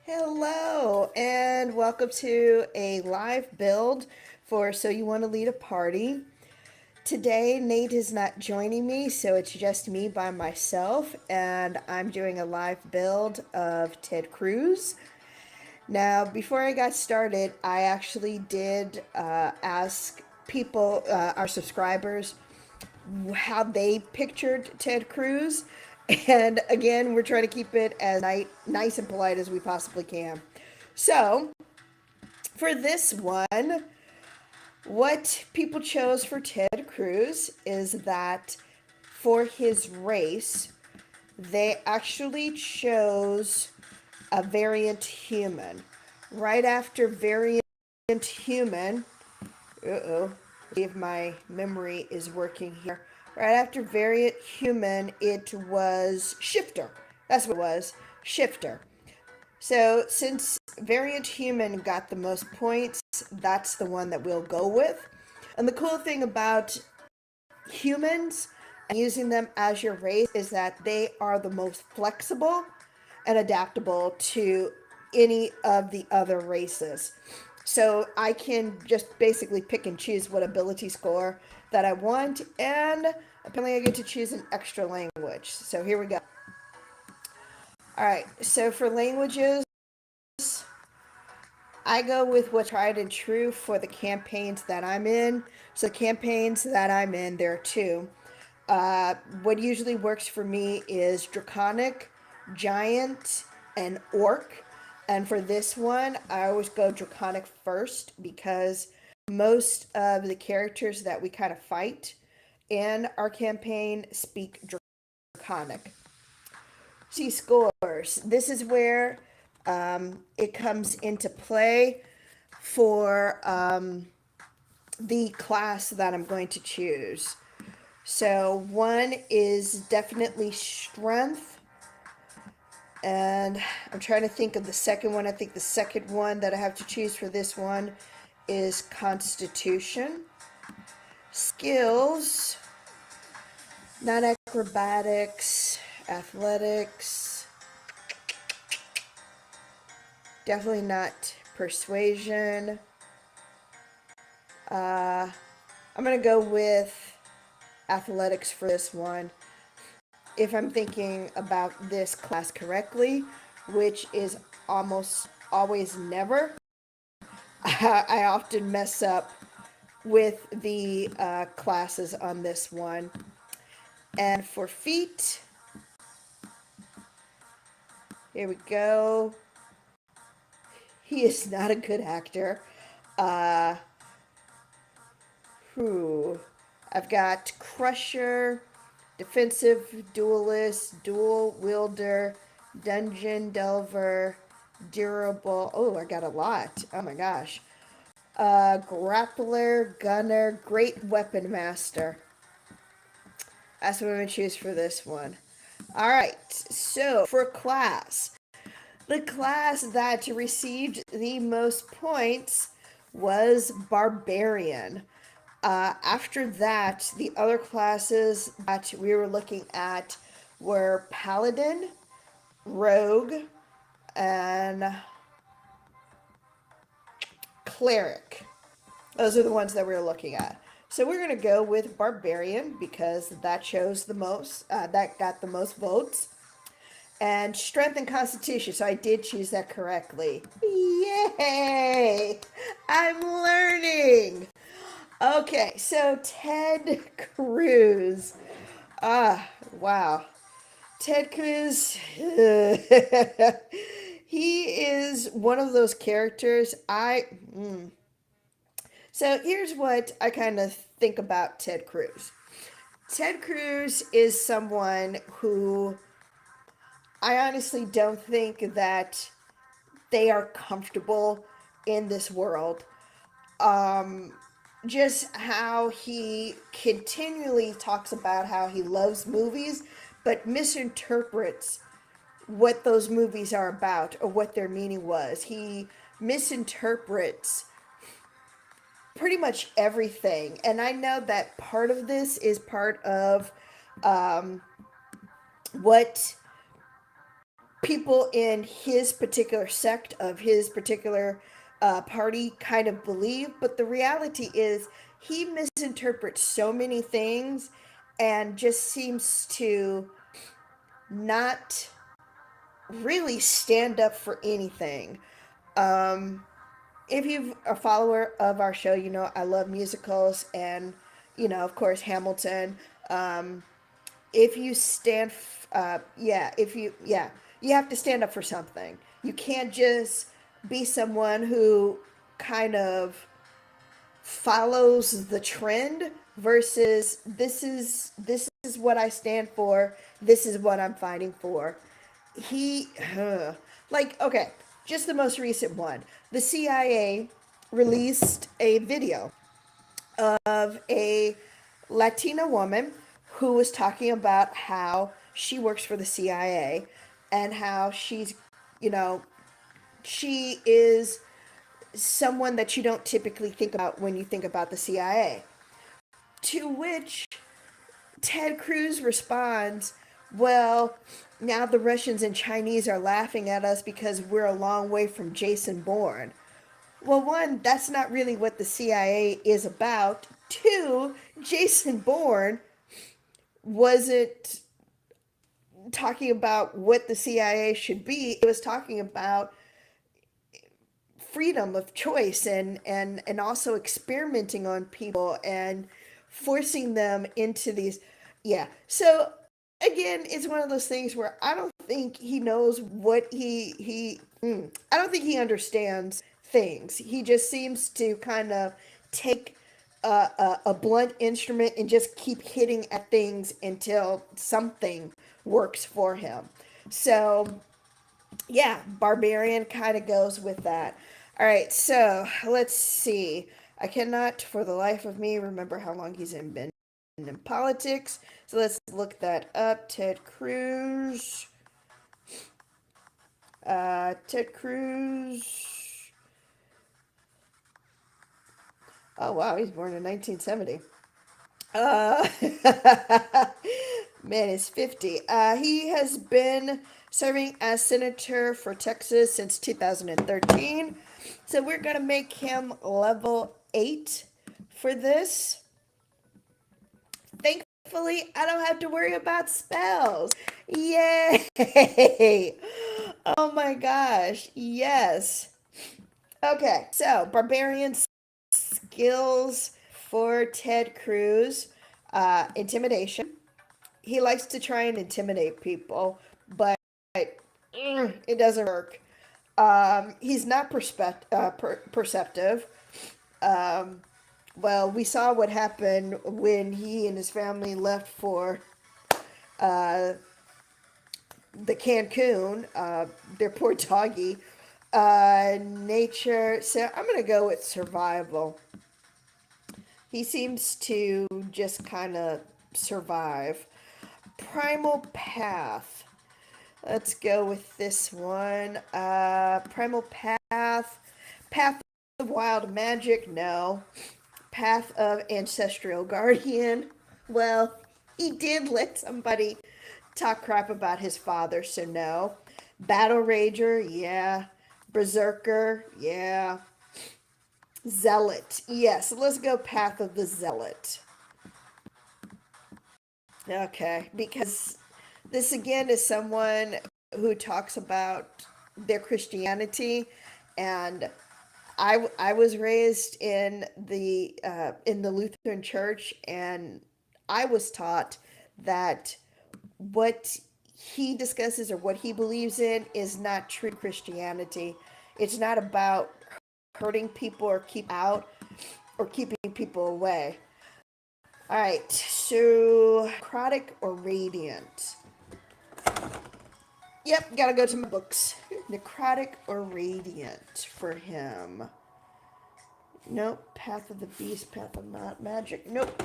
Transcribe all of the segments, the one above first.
Hello, and welcome to a live build for So You Want to Lead a Party. Today, Nate is not joining me, so it's just me by myself, and I'm doing a live build of Ted Cruz. Now, before I got started, I actually did ask people, our subscribers, how they pictured Ted Cruz. And again, we're trying to keep it as nice and polite as we possibly can. So, for this one, what people chose for Ted Cruz is that for his race, they actually chose a variant human. Right after variant human, uh-oh, if my memory is working here. Right after variant human, it was shifter. That's what it was, shifter. So since variant human got the most points, that's the one that we'll go with. And the cool thing about humans and using them as your race is that they are the most flexible and adaptable to any of the other races. So I can just basically pick and choose what ability score that I want, and apparently I get to choose an extra language. So here we go. All right, so for languages, I go with what's tried and true for the campaigns that I'm in. So campaigns that I'm in, there are two. What usually works for me is Draconic, Giant, and Orc. And for this one, I always go Draconic first because most of the characters that we kind of fight in our campaign speak Draconic. See scores. This is where it comes into play for the class that I'm going to choose. So one is definitely strength. And I'm trying to think of the second one. I think the second one that I have to choose for this one is constitution. Skills, not acrobatics, athletics. Definitely not persuasion. I'm going to go with athletics for this one. If I'm thinking about this class correctly, which is almost always never, I often mess up with the classes on this one. And for feet, here we go. He is not a good actor. Uh, who? I've got Crusher, Defensive Duelist, Dual Wielder, Dungeon Delver, Durable. Oh, I got a lot. Oh my gosh. Grappler, Gunner, Great Weapon Master. That's what I'm going to choose for this one. Alright, so for class. The class that received the most points was Barbarian. After that, the other classes that we were looking at were Paladin, Rogue, and Cleric. Those are the ones that we were looking at. So we're going to go with Barbarian because that chose the most, that got the most votes. And Strength and Constitution, so I did choose that correctly. Yay! I'm learning! Okay, so Ted Cruz. Wow. Ted Cruz, he is one of those characters. So here's what I kind of think about Ted Cruz. Ted Cruz is someone who I honestly don't think that they are comfortable in this world. Just how he continually talks about how he loves movies, but misinterprets what those movies are about or what their meaning was. He misinterprets pretty much everything. And I know that part of this is part of what people in his particular sect of his particular party kind of believe. But the reality is, he misinterprets so many things and just seems to not really stand up for anything. Um, if you're a follower of our show, you know I love musicals and, of course, Hamilton. Um, if you stand, yeah, you have to stand up for something. You can't just be someone who kind of follows the trend versus this is what I stand for. This is what I'm fighting for. He, like, okay, just the most recent one. The CIA released a video of a Latina woman who was talking about how she works for the CIA and how you know, she is someone that you don't typically think about when you think about the CIA. To which Ted Cruz responds, well, now the Russians and Chinese are laughing at us because we're a long way from Jason Bourne. Well, one, that's not really what the CIA is about. Two, Jason Bourne wasn't talking about what the CIA should be. It was talking about freedom of choice and also experimenting on people and forcing them into these. Yeah. So again, it's one of those things where I don't think he knows what I don't think he understands things. He just seems to kind of take a blunt instrument and just keep hitting at things until something works for him. So yeah, Barbarian kind of goes with that. All right, so let's see. I cannot for the life of me remember how long he's been in politics. So let's look that up. Ted Cruz. Ted Cruz. Oh, wow, he's born in 1970. Uh, man is 50. He has been serving as senator for Texas since 2013. So we're going to make him level 8 for this. Thankfully, I don't have to worry about spells. Yay! Oh my gosh, yes. Okay, so barbarian skills for Ted Cruz. Intimidation. He likes to try and intimidate people, but it doesn't work. He's not perceptive. Um, well, we saw what happened when he and his family left for uh, the Cancun, their poor doggy. Nature. So I'm going to go with survival. He seems to just kind of survive. Primal Path. Let's go with this one. Primal Path. Path of Wild Magic. No. Path of Ancestral Guardian. Well, he did let somebody talk crap about his father, so no. Battle Rager. Yeah. Berserker. Yeah. Zealot. Yes, let's go Path of the Zealot. Okay, because this again is someone who talks about their Christianity, and I was raised in the Lutheran Church, and I was taught that what he discusses or what he believes in is not true Christianity. It's not about hurting people or keeping people away. All right, so necrotic or radiant? Yep, gotta go to my books. Necrotic or radiant for him? Nope. Path of the Beast, Path of Not Magic. Nope.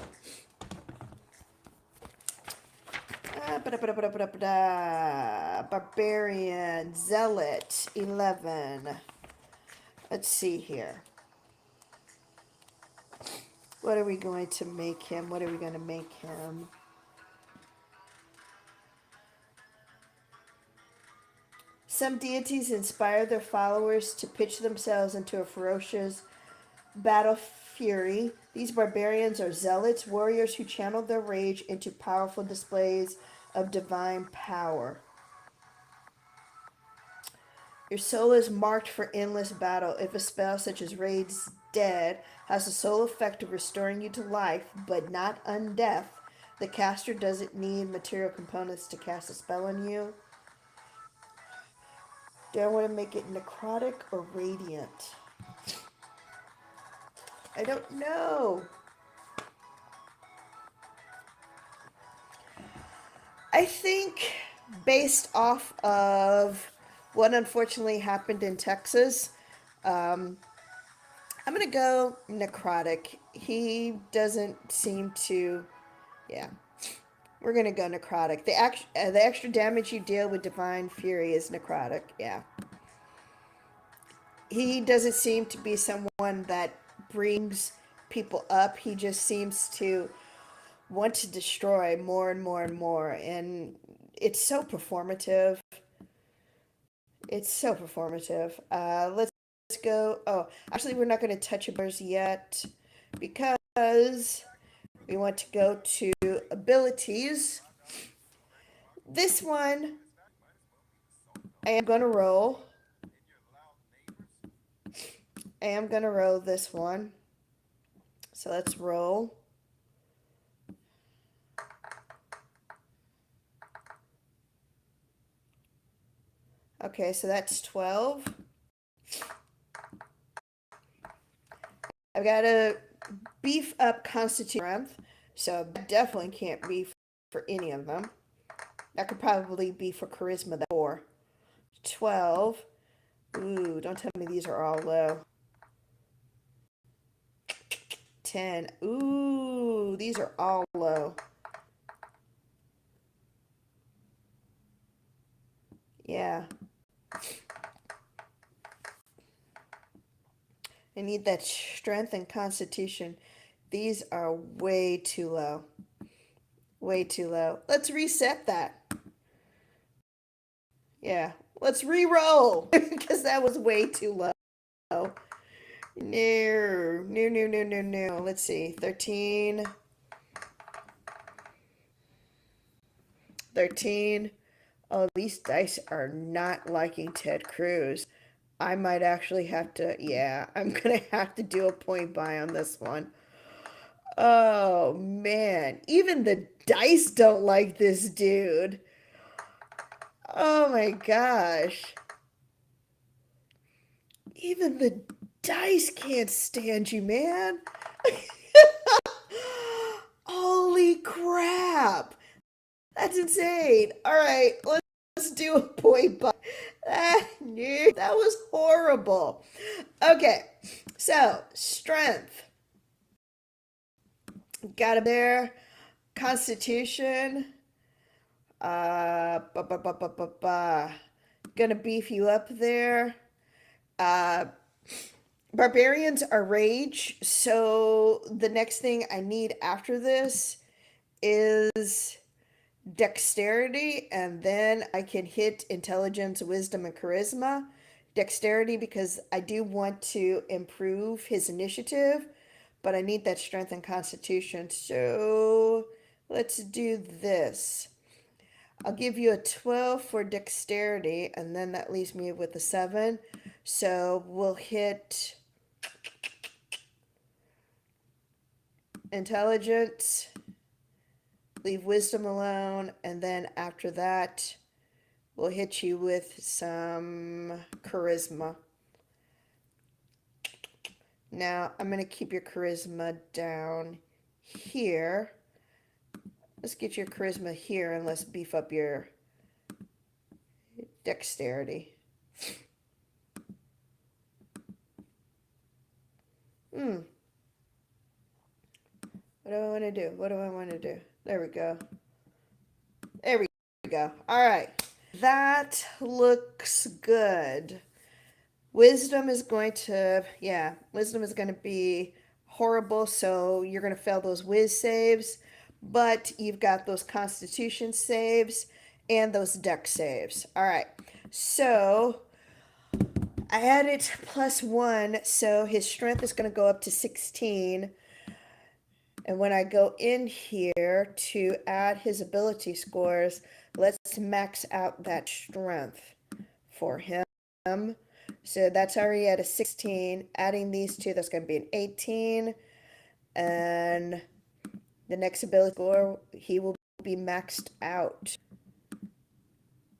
Barbarian, Zealot, 11. Let's see here. What are we going to make him? What are we going to make him? Some deities inspire their followers to pitch themselves into a ferocious battle fury. These barbarians are zealots, warriors who channel their rage into powerful displays of divine power. Your soul is marked for endless battle. If a spell such as Raise Dead has the sole effect of restoring you to life, but not undeath, the caster doesn't need material components to cast a spell on you. Do I want to make it necrotic or radiant? I don't know. I think based off of what unfortunately happened in Texas, I'm going to go necrotic. He doesn't seem to, yeah. We're going to go necrotic. The extra damage you deal with Divine Fury is necrotic, yeah. He doesn't seem to be someone that brings people up. He just seems to want to destroy more and more and more. And it's so performative. It's so performative. Let's go. Oh, actually, we're not going to touch abilities yet because we want to go to abilities. This one, I am going to roll. I am going to roll this one. So let's roll. Okay, so that's 12. I've got to beef up Constitution Strength, so I definitely can't be for any of them. That could probably be for Charisma. That 4. 12. Ooh, don't tell me these are all low. 10. Ooh, these are all low. Yeah. I need that strength and constitution. These are way too low. Way too low. Let's reset that. Yeah. Let's re-roll because that was way too low. No. Let's see. 13. 13. Oh, these dice are not liking Ted Cruz. I might actually have to, yeah, I'm going to have to do a point buy on this one. Oh, man. Even the dice don't like this dude. Oh, my gosh. Even the dice can't stand you, man. Holy crap. That's insane. All right, let's do a point buy. That was horrible. Okay, so strength. Got it there. Constitution. Gonna beef you up there. Barbarians are rage, so the next thing I need after this is dexterity, and then I can hit intelligence, wisdom, and charisma. Dexterity because I do want to improve his initiative, but I need that strength and constitution. So let's do this. I'll give you a 12 for dexterity, and then that leaves me with a 7. So we'll hit intelligence, leave wisdom alone, and then after that, we'll hit you with some charisma. Now, I'm going to keep your charisma down here. Let's get your charisma here and let's beef up your dexterity. What do I want to do? What do I want to do? There we go. There we go. All right. That looks good. Wisdom is going to, yeah, wisdom is going to be horrible, so you're going to fail those whiz saves, but you've got those constitution saves and those dex saves. All right. So I added +1, so his strength is going to go up to 16. And when I go in here to add his ability scores, let's max out that strength for him. So that's already at a 16. Adding these two, that's going to be an 18. And the next ability score, he will be maxed out.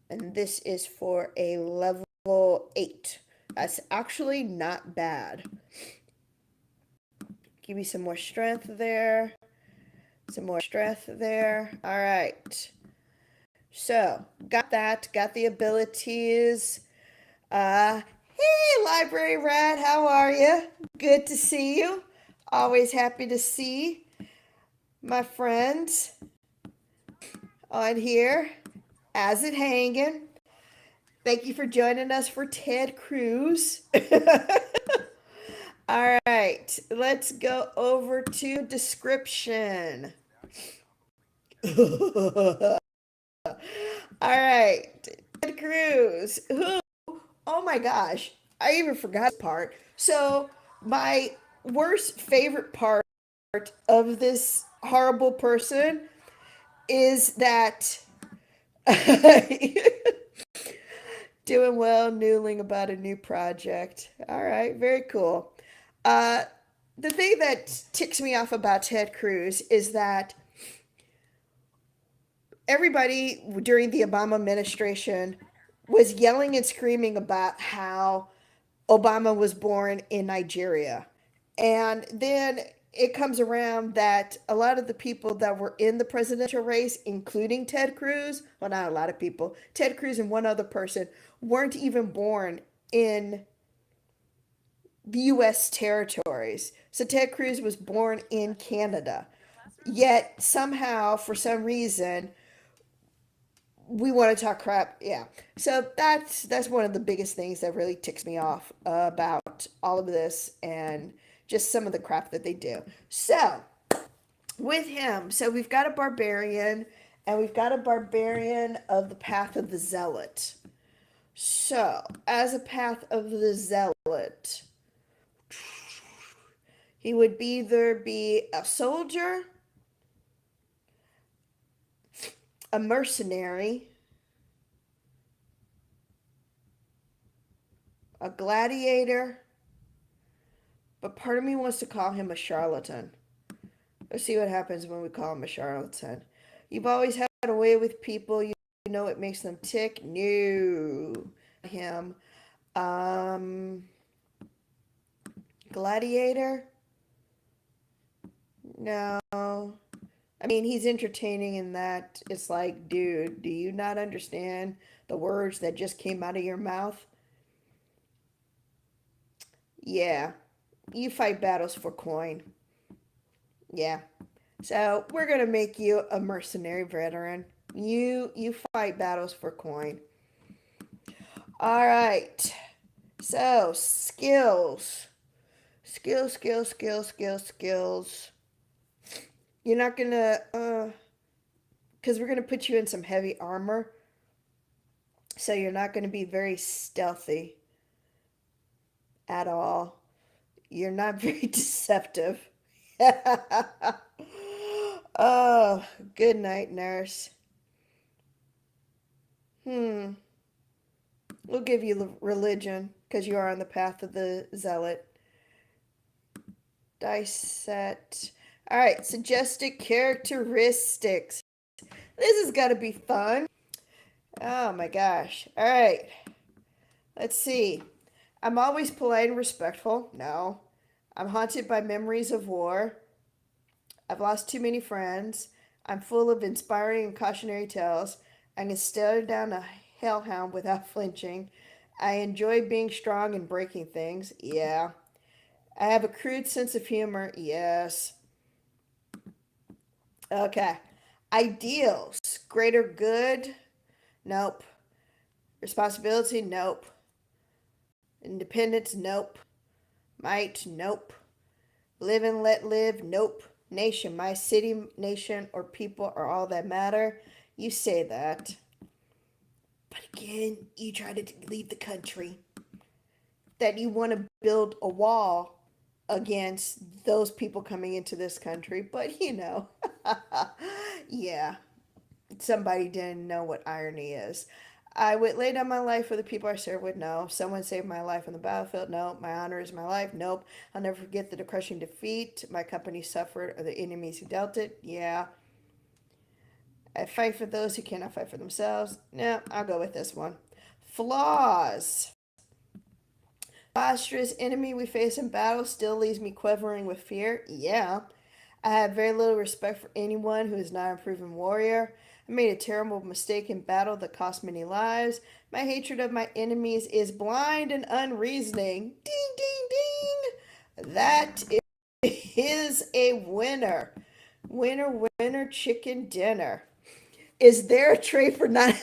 And this is for a level 8. That's actually not bad. Give me some more strength there. Some more strength there. All right. So, got that. Got the abilities. Hey, Library Rat, how are you? Good to see you. Always happy to see my friends on here. As it hanging. Thank you for joining us for Ted Cruz. All right, let's go over to description. All right, Ted Cruz. Who? Oh my gosh, I even forgot this part. So, my worst favorite part of this horrible person is that doing well, noodling about a new project. All right, very cool. Uh, the thing that ticks me off about Ted Cruz is that everybody during the Obama administration was yelling and screaming about how Obama was born in Nigeria. And then it comes around that a lot of the people that were in the presidential race, including Ted Cruz, well, not a lot of people, Ted Cruz and one other person, weren't even born in the U.S. territories. So Ted Cruz was born in Canada. Yet somehow, for some reason, we want to talk crap. Yeah. So that's one of the biggest things that really ticks me off about all of this and just some of the crap that they do. So with him, so we've got a barbarian and we've got a barbarian of the path of the zealot. So as a path of the zealot, he would either be a soldier, a mercenary, a gladiator, but part of me wants to call him a charlatan. Let's see what happens when we call him a charlatan. You've always had a way with people, you know it makes them tick. No. Him. Gladiator? No. I mean, he's entertaining in that it's like, dude, do you not understand the words that just came out of your mouth? Yeah. You fight battles for coin. Yeah. So we're gonna make you a mercenary veteran. You fight battles for coin. All right. So skills. Skills. You're not gonna because we're gonna put you in some heavy armor. So you're not gonna be very stealthy at all. You're not very deceptive. Oh, good night, nurse. Hmm. We'll give you religion because you are on the path of the zealot. Dice set. All right, suggested characteristics. This has got to be fun. Oh my gosh. All right. Let's see. I'm always polite and respectful. No. I'm haunted by memories of war. I've lost too many friends. I'm full of inspiring and cautionary tales. I can stare down a hellhound without flinching. I enjoy being strong and breaking things. Yeah. I have a crude sense of humor. Yes. Okay. Ideals. Greater good. Nope. Responsibility. Nope. Independence. Nope. Might. Nope. Live and let live. Nope. Nation. My city, nation, or people are all that matter. You say that. But again, you try to leave the country, that you want to build a wall against those people coming into this country. But yeah, somebody didn't know what irony is. I would lay down my life for the people I serve with. No. Someone saved my life on the battlefield. No. My honor is my life. Nope. I'll never forget the crushing defeat my company suffered or the enemies who dealt it. Yeah. I fight for those who cannot fight for themselves. No, I'll go with this one. Flaws. Monstrous enemy we face in battle still leaves me quivering with fear. Yeah. I have very little respect for anyone who is not a proven warrior. I made a terrible mistake in battle that cost many lives. My hatred of my enemies is blind and unreasoning. Ding, ding, ding. That is a winner. Winner, winner, chicken dinner. Is there a tray for not?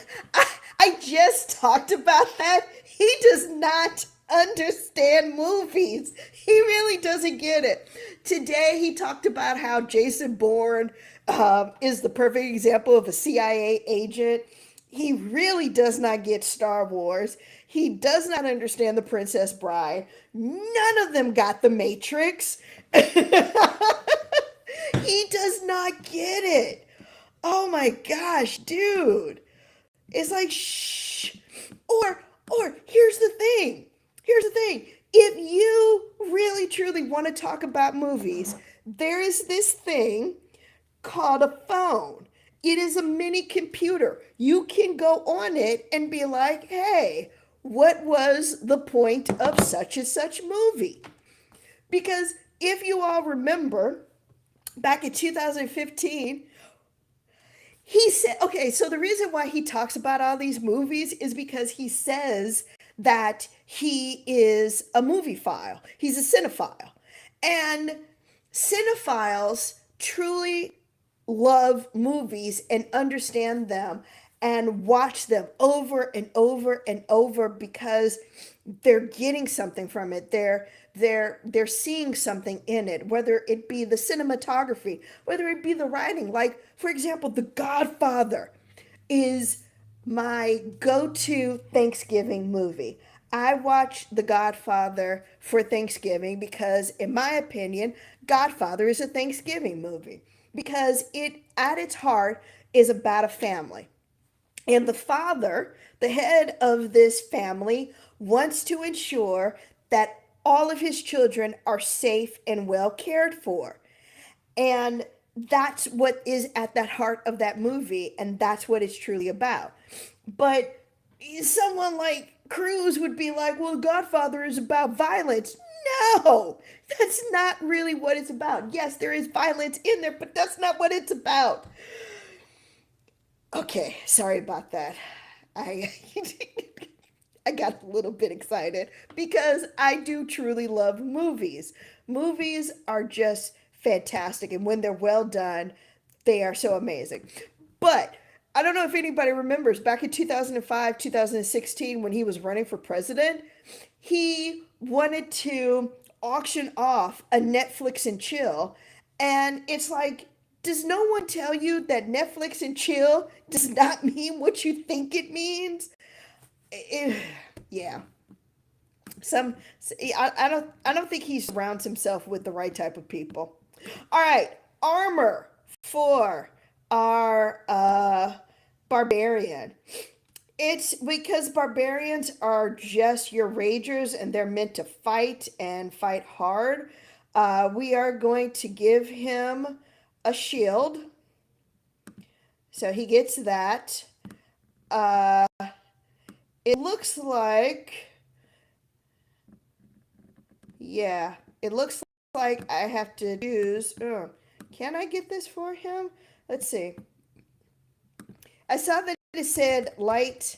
I just talked about that. He does not understand movies. He really doesn't get it. Today he talked about how Jason Bourne is the perfect example of a CIA agent. He really does not get Star Wars. He does not understand The Princess Bride. None of them got The Matrix. He does not get it. Oh my gosh, dude. It's like, shh. Or here's the thing. Here's the thing. If you really truly want to talk about movies, there is this thing called a phone. It is a mini computer. You can go on it and be like, hey, what was the point of such and such movie? Because if you all remember, back in 2015, he said, okay, so the reason why he talks about all these movies is because he says that he is a movie file. He's a cinephile. And cinephiles truly love movies and understand them and watch them over and over and over because they're getting something from it. They're seeing something in it, whether it be the cinematography, whether it be the writing. Like, for example, The Godfather is my go-to Thanksgiving movie. I watch The Godfather for Thanksgiving because, in my opinion, Godfather is a Thanksgiving movie because it, at its heart, is about a family. And the father, the head of this family, wants to ensure that all of his children are safe and well cared for. And that's what is at that heart of that movie, and that's what it's truly about. But someone like Cruz would be like, well, Godfather is about violence. No, that's not really what it's about. Yes, there is violence in there, but that's not what it's about. Okay, sorry about that. I I got a little bit excited because I do truly love movies. Movies are just fantastic, and when they're well done, they are so amazing. But I don't know if anybody remembers back in 2005, 2016, when he was running for president, he wanted to auction off a Netflix and chill. And it's like, does no one tell you that Netflix and chill does not mean what you think it means? Yeah. Some I don't think he surrounds himself with the right type of people. All right, armor for our barbarian. It's because barbarians are just your ragers and they're meant to fight and fight hard. We are going to give him a shield. So he gets that. Uh, it looks like, yeah, it looks like I have to use, can I get this for him? Let's see. I saw that it said light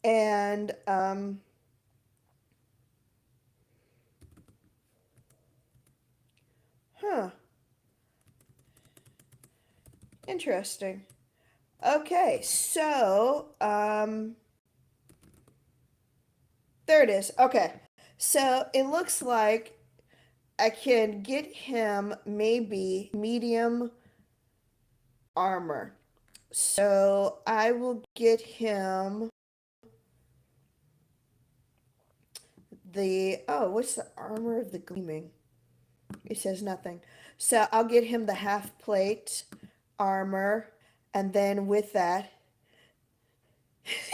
and, huh, interesting. Okay, so, there it is. Okay. So it looks like I can get him maybe medium armor. So I will get him what's the armor of the gleaming? It says nothing. So I'll get him the half plate armor, and then with that,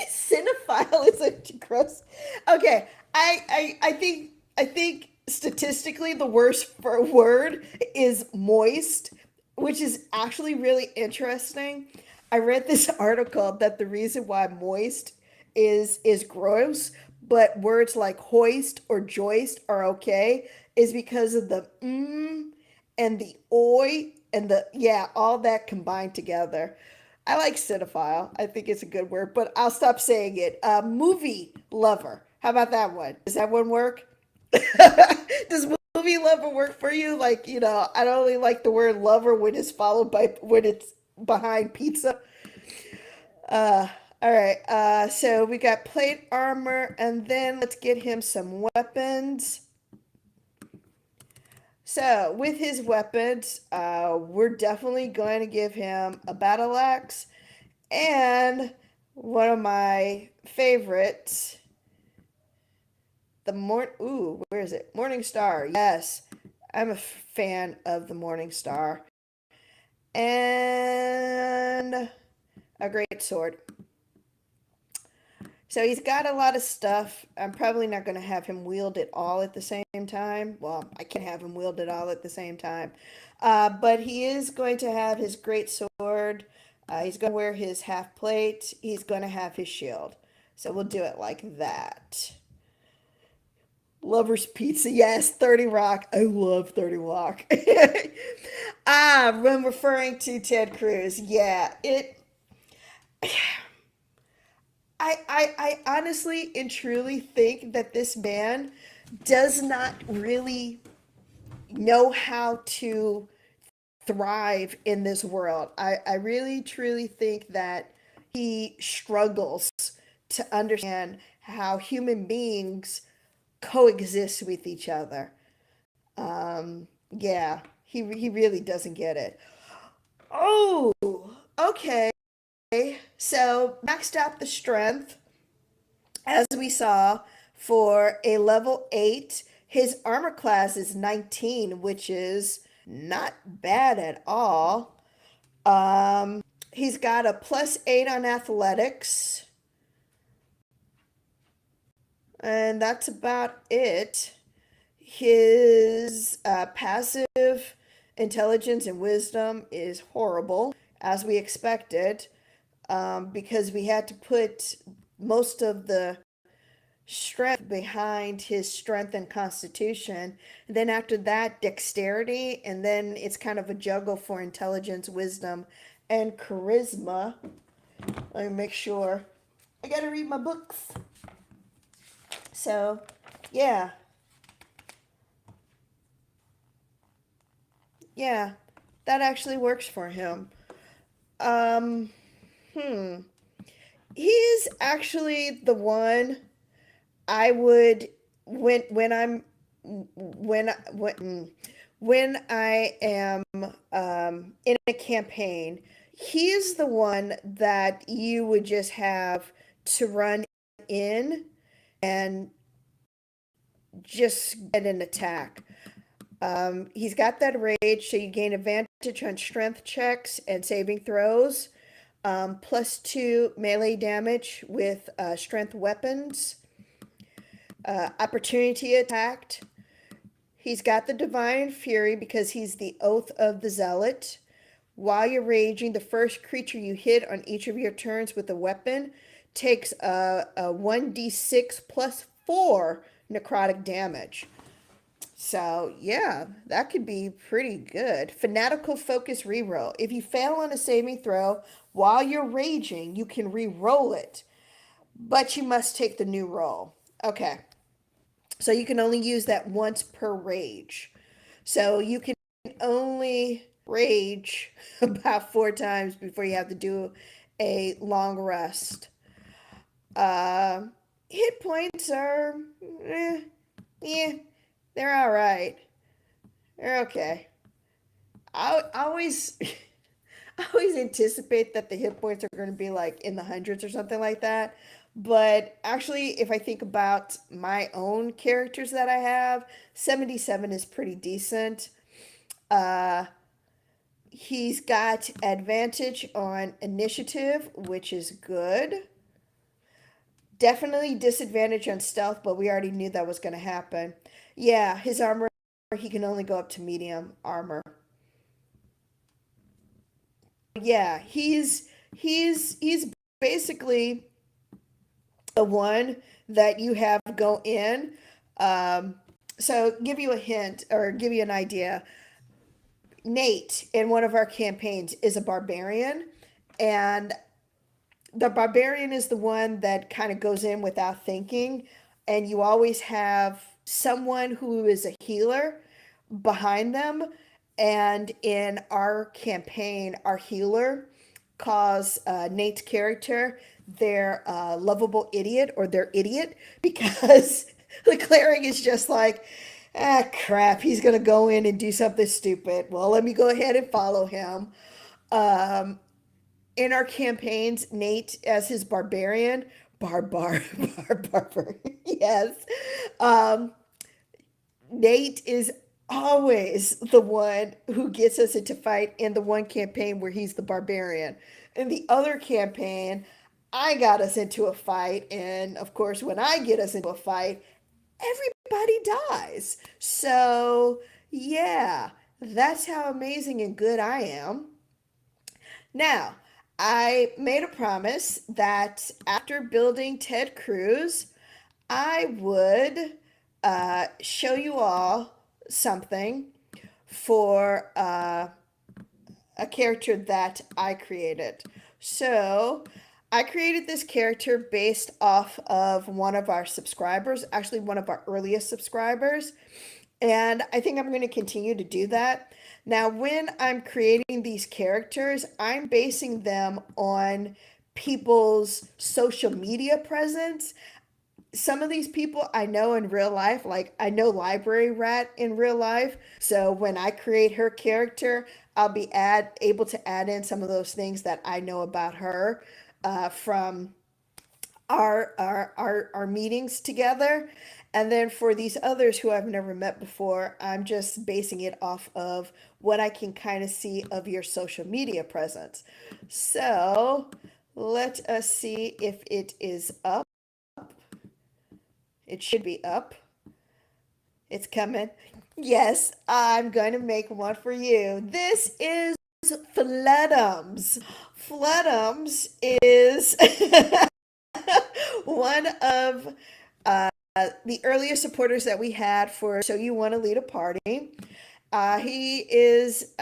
cinephile is a gross. Okay, I think statistically the worst for word is moist, which is actually really interesting. I read this article that the reason why moist is gross, but words like hoist or joist are okay, is because of the and the oi and the yeah, all that combined together. I like cinephile. I think it's a good word, but I'll stop saying it. Movie lover. How about that one? Does that one work? Does movie lover work for you? Like, I don't really like the word lover when it's followed by when it's behind pizza. Uh, all right. So we got plate armor, and then let's get him some weapons. So with his weapons, we're definitely going to give him a battle axe and one of my favorites, where is it? Morning Star. Yes, I'm a fan of the Morning Star. And a great sword. So he's got a lot of stuff. I'm probably not going to have him wield it all at the same time. Well, I can't have him wield it all at the same time. But he is going to have his great sword. He's going to wear his half plate. He's going to have his shield. So we'll do it like that. Lover's Pizza. Yes, 30 Rock. I love 30 Rock. When referring to Ted Cruz. Yeah, I honestly and truly think that this man does not really know how to thrive in this world. I really truly think that he struggles to understand how human beings coexist with each other. Yeah, he really doesn't get it. Oh, okay. So maxed out the strength, as we saw, for a level 8. His armor class is 19, which is not bad at all. He's got a +8 on athletics, and that's about it. His passive intelligence and wisdom is horrible, as we expected, because we had to put most of the strength behind his strength and constitution. And then after that, dexterity, and then it's kind of a juggle for intelligence, wisdom, and charisma. Let me make sure. I gotta read my books. So, yeah, yeah, that actually works for him. Um, hmm. He's actually the one I would when I'm when I am in a campaign, he is the one that you would just have to run in and just get an attack. He's got that rage, so you gain advantage on strength checks and saving throws. +2 melee damage with strength weapons. Opportunity attacked. He's got the Divine Fury because he's the Oath of the Zealot. While you're raging, the first creature you hit on each of your turns with a weapon takes a 1d6 +4 necrotic damage. So, yeah, that could be pretty good. Fanatical Focus Reroll. If you fail on a saving throw while you're raging, you can re-roll it, but you must take the new roll. Okay. So you can only use that once per rage. So you can only rage about 4 times before you have to do a long rest. Uh, Hit points are, yeah, they're all right. They're okay. I always, I always anticipate that the hit points are going to be like in the hundreds or something like that, But actually, if I think about my own characters that I have, 77 is pretty decent. Uh, he's got advantage on initiative, which is good. Definitely disadvantage on stealth, but we already knew that was going to happen. Yeah, his armor, he can only go up to medium armor. Yeah, he's basically the one that you have go in. Um, so give you a hint or give you an idea. Nate in one of our campaigns is a barbarian, and the barbarian is the one that kind of goes in without thinking, and you always have someone who is a healer behind them. And in our campaign, our healer calls Nate's character their lovable idiot, or their idiot, because the cleric is just like, ah, crap, he's going to go in and do something stupid. Well, let me go ahead and follow him. Um, in our campaigns, Nate as his barbarian, barbar, yes. Um, Nate is always the one who gets us into fight in the one campaign where he's the barbarian. In the other campaign, I got us into a fight, and of course, when I get us into a fight, everybody dies. So, yeah, that's how amazing and good I am. Now, I made a promise that after building Ted Cruz, I would show you all something for a character that I created. So, I created this character based off of one of our subscribers, actually, one of our earliest subscribers. And I think I'm going to continue to do that. Now, when I'm creating these characters, I'm basing them on people's social media presence. Some of these people I know in real life, like I know Library Rat in real life. So when I create her character, I'll be able to add in some of those things that I know about her from our meetings together. And then for these others who I've never met before, I'm just basing it off of what I can kind of see of your social media presence. So let us see if it is up. It should be up. It's coming. Yes, I'm going to make one for you. This is Floodums. Floodums is one of the earliest supporters that we had for So You Want to Lead a Party. He is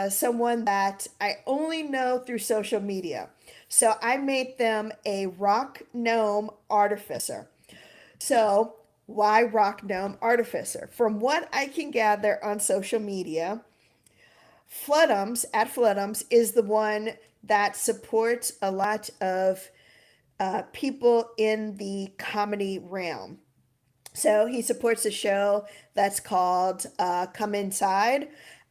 someone that I only know through social media. So I made them a rock gnome artificer. So, why rock gnome artificer? From what I can gather on social media, Floodums at Floodums is the one that supports a lot of people in the comedy realm. So he supports a show that's called Come Inside.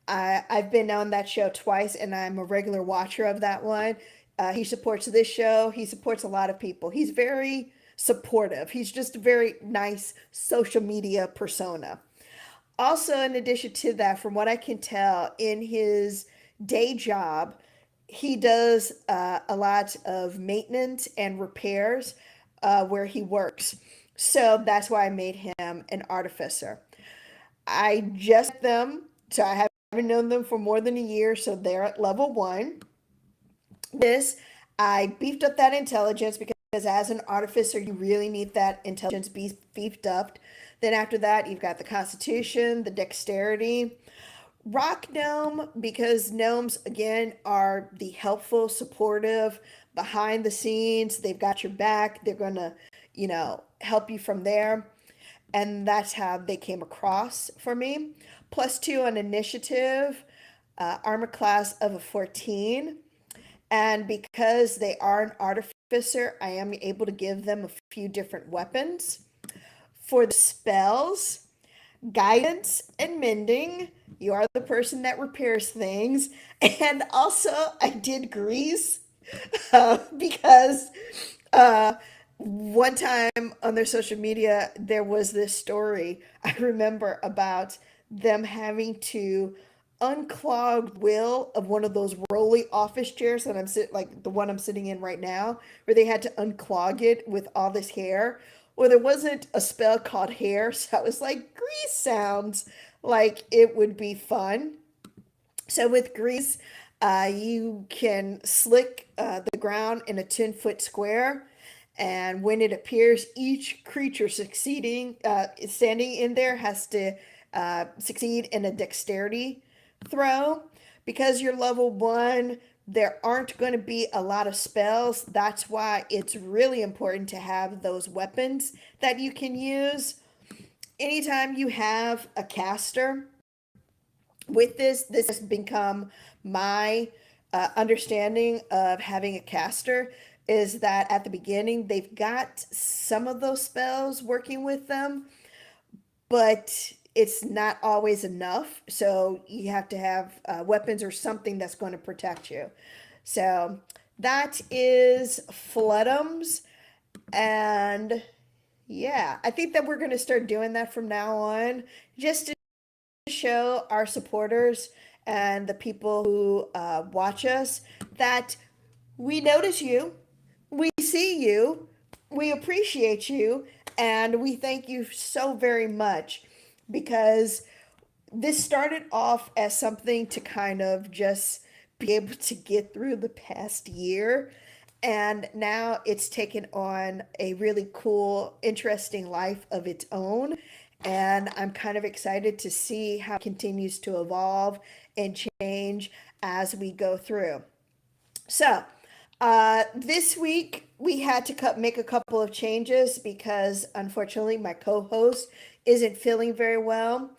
I've been on that show twice, and I'm a regular watcher of that one. He supports this show. He supports a lot of people. He's very supportive. He's just a very nice social media persona. Also, in addition to that, from what I can tell, in his day job, he does a lot of maintenance and repairs where he works. So that's why I made him an artificer. I just them, so I haven't known them for more than a year, so they're at level one. This, I beefed up that intelligence because as an artificer, you really need that intelligence beefed up. Then after that, you've got the constitution, the dexterity. Rock gnome, because gnomes, again, are the helpful, supportive, behind the scenes. They've got your back. They're going to, help you from there. And that's how they came across for me. +2 on initiative, armor class of a 14. And because they are an artificer, I am able to give them a few different weapons. For the spells, guidance and mending, you are the person that repairs things. And also, I did grease because uh, one time on their social media, there was this story I remember about them having to unclog wheel of one of those rolly office chairs that I'm sit like the one I'm sitting in right now, where they had to unclog it with all this hair. Well, there wasn't a spell called hair, so I was like, grease sounds like it would be fun. So with grease, you can slick the ground in a 10-foot square. And when it appears, each creature standing in there has to succeed in a dexterity throw. Because you're level one, there aren't going to be a lot of spells. That's why it's really important to have those weapons that you can use. Anytime you have a caster, with this has become my understanding of having a caster is that at the beginning they've got some of those spells working with them, but it's not always enough. So you have to have weapons or something that's going to protect you. So that is Floodums. And yeah, I think that we're going to start doing that from now on, just to show our supporters and the people who watch us that we notice you, we see you, we appreciate you, and we thank you so very much, because this started off as something to kind of just be able to get through the past year. And now it's taken on a really cool, interesting life of its own. And I'm kind of excited to see how it continues to evolve and change as we go through. So, this week we had to make a couple of changes because unfortunately my co-host isn't feeling very well.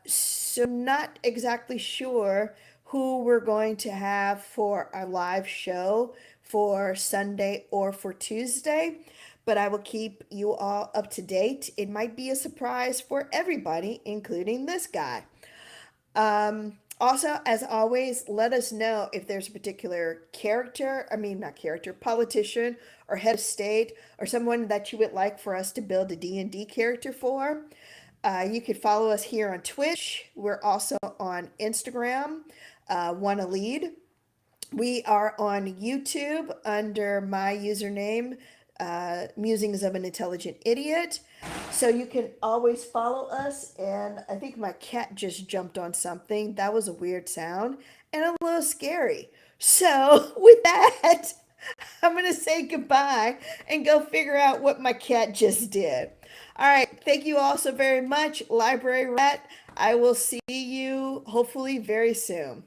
So not exactly sure who we're going to have for our live show for Sunday or for Tuesday, but I will keep you all up to date. It might be a surprise for everybody, including this guy. Also, as always, let us know if there's a particular character, I mean, not character, politician or head of state or someone that you would like for us to build a D&D character for. You can follow us here on Twitch. We're also on Instagram, Wanna Lead. We are on YouTube under my username, Musings of an Intelligent Idiot. So you can always follow us. And I think my cat just jumped on something. That was a weird sound and a little scary. So with that, I'm going to say goodbye and go figure out what my cat just did. All right. Thank you all so very much, Library Rat. I will see you hopefully very soon.